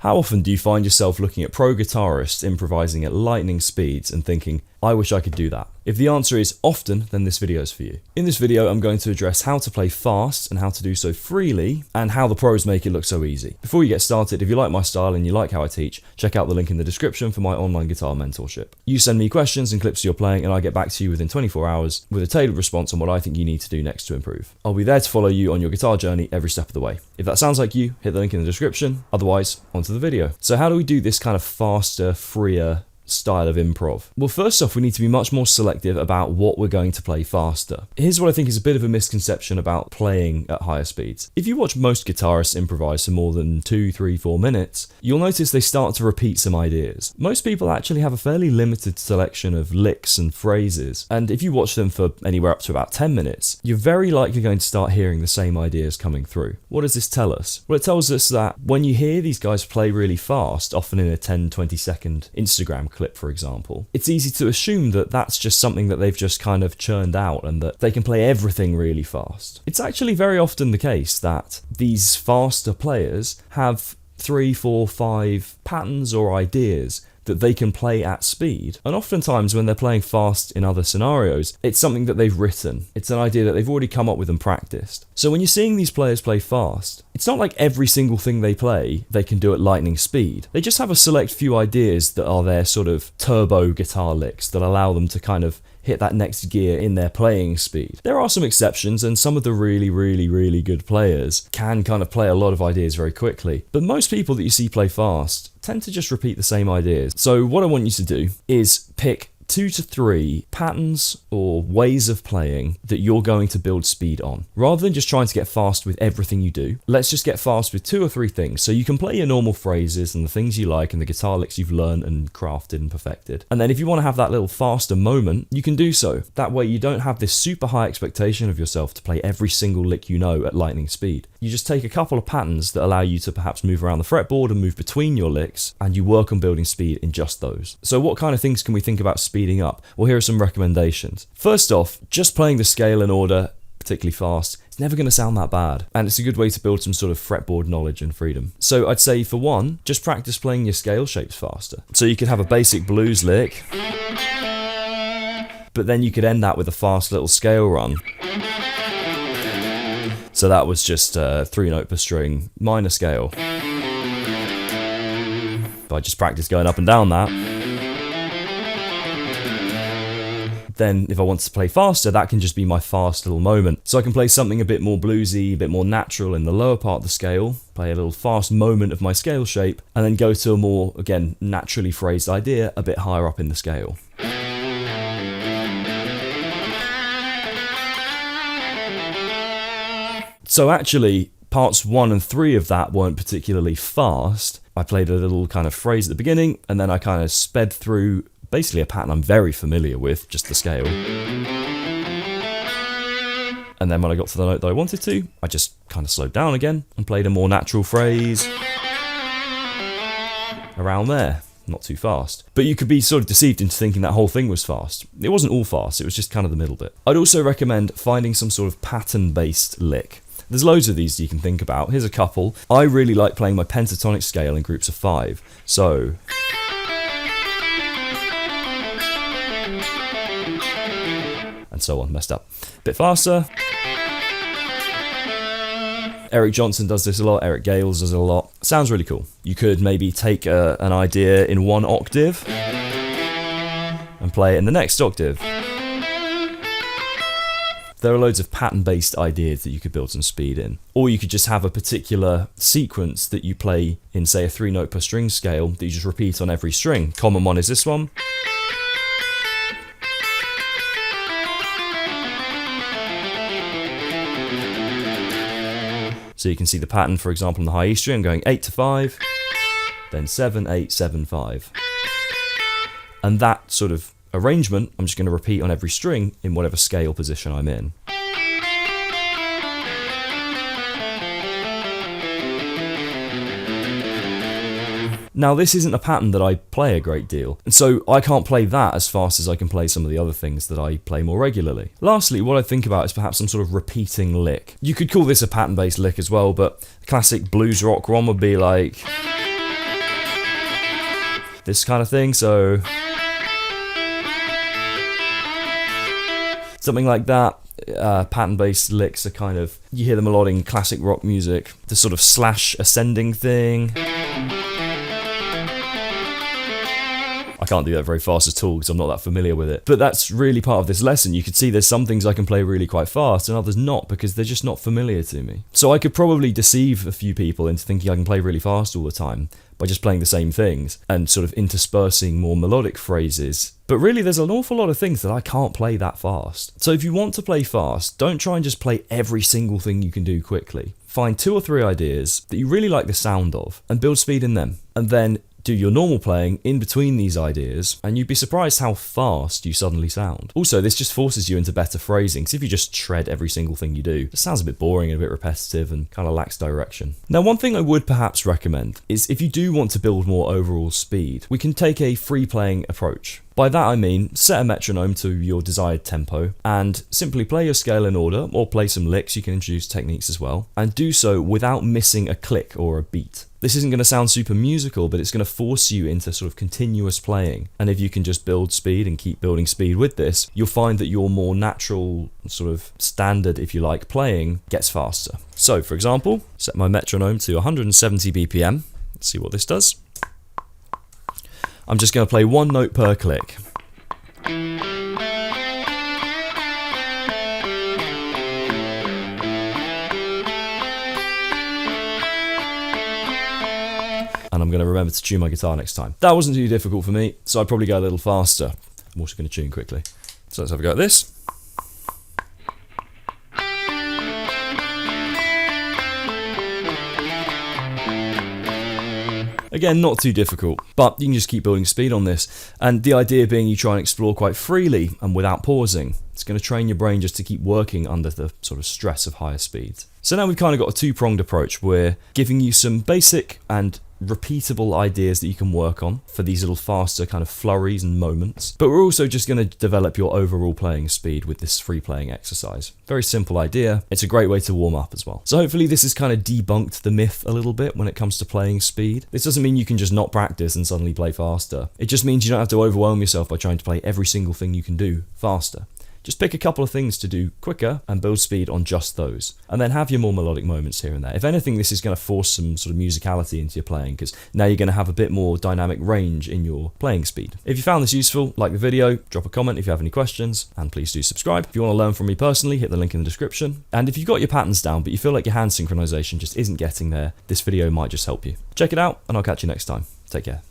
How often do you find yourself looking at pro guitarists improvising at lightning speeds and thinking, I wish I could do that? If the answer is often, then this video is for you. In this video, I'm going to address how to play fast and how to do so freely, and how the pros make it look so easy. Before you get started, if you like my style and you like how I teach, check out the link in the description for my online guitar mentorship. You send me questions and clips you're playing, and I get back to you within 24 hours with a tailored response on what I think you need to do next to improve. I'll be there to follow you on your guitar journey every step of the way. If that sounds like you, hit the link in the description. Otherwise, onto the video. So how do we do this kind of faster, freer style of improv? Well, first off, we need to be much more selective about what we're going to play faster. Here's what I think is a bit of a misconception about playing at higher speeds. If you watch most guitarists improvise for more than 2, 3, 4 minutes, you'll notice they start to repeat some ideas. Most people actually have a fairly limited selection of licks and phrases, and if you watch them for anywhere up to about 10 minutes, you're very likely going to start hearing the same ideas coming through. What does this tell us? Well, it tells us that when you hear these guys play really fast, often in a 10-20 second Instagram clip, for example, it's easy to assume that that's just something that they've just kind of churned out and that they can play everything really fast. It's actually very often the case that these faster players have 3, 4, 5 patterns or ideas that they can play at speed. And oftentimes when they're playing fast in other scenarios, it's something that they've written. It's an idea that they've already come up with and practiced. So when you're seeing these players play fast, it's not like every single thing they play they can do at lightning speed. They just have a select few ideas that are their sort of turbo guitar licks that allow them to kind of hit that next gear in their playing speed. There are some exceptions, and some of the really good players can kind of play a lot of ideas very quickly. But most people that you see play fast tend to just repeat the same ideas. So what I want you to do is pick 2 to 3 patterns or ways of playing that you're going to build speed on. Rather than just trying to get fast with everything you do, let's just get fast with 2 or 3 things. So you can play your normal phrases and the things you like and the guitar licks you've learned and crafted and perfected. And then if you want to have that little faster moment, you can do so. That way you don't have this super high expectation of yourself to play every single lick you know at lightning speed. You just take a couple of patterns that allow you to perhaps move around the fretboard and move between your licks, and you work on building speed in just those. So what kind of things can we think about speeding up? Well, here are some recommendations. First off, just playing the scale in order, particularly fast, it's never going to sound that bad, and it's a good way to build some sort of fretboard knowledge and freedom. So I'd say, for one, just practice playing your scale shapes faster. So you could have a basic blues lick, but then you could end that with a fast little scale run. So that was just a 3 note per string minor scale. If I just practice going up and down that, then if I want to play faster, that can just be my fast little moment. So I can play something a bit more bluesy, a bit more natural in the lower part of the scale, play a little fast moment of my scale shape, and then go to a more, again, naturally phrased idea a bit higher up in the scale. So actually, parts 1 and 3 of that weren't particularly fast. I played a little kind of phrase at the beginning, and then I kind of sped through basically a pattern I'm very familiar with, just the scale. And then when I got to the note that I wanted to, I just kind of slowed down again and played a more natural phrase around there. Not too fast. But you could be sort of deceived into thinking that whole thing was fast. It wasn't all fast, it was just kind of the middle bit. I'd also recommend finding some sort of pattern-based lick. There's loads of these you can think about. Here's a couple. I really like playing my pentatonic scale in groups of 5. So, and so on, messed up. Bit faster. Eric Johnson does this a lot, Eric Gales does it a lot. Sounds really cool. You could maybe take an idea in 1 octave and play it in the next octave. There are loads of pattern-based ideas that you could build some speed in. Or you could just have a particular sequence that you play in, say, a 3 note per string scale that you just repeat on every string. Common one is this one. So you can see the pattern, for example, on the high E string, going 8 to 5, then 7, 8, 7, 5. And that sort of arrangement, I'm just going to repeat on every string in whatever scale position I'm in. Now, this isn't a pattern that I play a great deal, and so I can't play that as fast as I can play some of the other things that I play more regularly. Lastly, what I think about is perhaps some sort of repeating lick. You could call this a pattern-based lick as well, but the classic blues rock one would be like... this kind of thing. So something like that. Pattern-based licks are kind of, you hear them a lot in classic rock music. The sort of slash ascending thing. I can't do that very fast at all because I'm not that familiar with it. But that's really part of this lesson. You could see there's some things I can play really quite fast and others not because they're just not familiar to me. So I could probably deceive a few people into thinking I can play really fast all the time by just playing the same things and sort of interspersing more melodic phrases. But really there's an awful lot of things that I can't play that fast. So if you want to play fast, don't try and just play every single thing you can do quickly. Find 2 or 3 ideas that you really like the sound of and build speed in them. And then do your normal playing in between these ideas, and you'd be surprised how fast you suddenly sound. Also, this just forces you into better phrasing, because if you just shred every single thing you do, it sounds a bit boring and a bit repetitive and kind of lacks direction. Now, one thing I would perhaps recommend is if you do want to build more overall speed, we can take a free playing approach. By that I mean, set a metronome to your desired tempo and simply play your scale in order, or play some licks, you can introduce techniques as well, and do so without missing a click or a beat. This isn't going to sound super musical, but it's going to force you into sort of continuous playing. And if you can just build speed and keep building speed with this, you'll find that your more natural, sort of standard, if you like, playing gets faster. So, for example, set my metronome to 170 BPM. Let's see what this does. I'm just going to play 1 note per click. And I'm going to remember to tune my guitar next time. That wasn't too difficult for me, so I'd probably go a little faster. I'm also going to tune quickly. So let's have a go at this. Again, not too difficult, but you can just keep building speed on this. And the idea being you try and explore quite freely and without pausing. It's going to train your brain just to keep working under the sort of stress of higher speeds. So now we've kind of got a 2-pronged approach. We're giving you some basic and repeatable ideas that you can work on for these little faster kind of flurries and moments. But we're also just going to develop your overall playing speed with this free playing exercise. Very simple idea. It's a great way to warm up as well. So hopefully this has kind of debunked the myth a little bit when it comes to playing speed. This doesn't mean you can just not practice and suddenly play faster. It just means you don't have to overwhelm yourself by trying to play every single thing you can do faster. Just pick a couple of things to do quicker and build speed on just those. And then have your more melodic moments here and there. If anything, this is going to force some sort of musicality into your playing, because now you're going to have a bit more dynamic range in your playing speed. If you found this useful, like the video, drop a comment if you have any questions, and please do subscribe. If you want to learn from me personally, hit the link in the description. And if you've got your patterns down, but you feel like your hand synchronization just isn't getting there, this video might just help you. Check it out, and I'll catch you next time. Take care.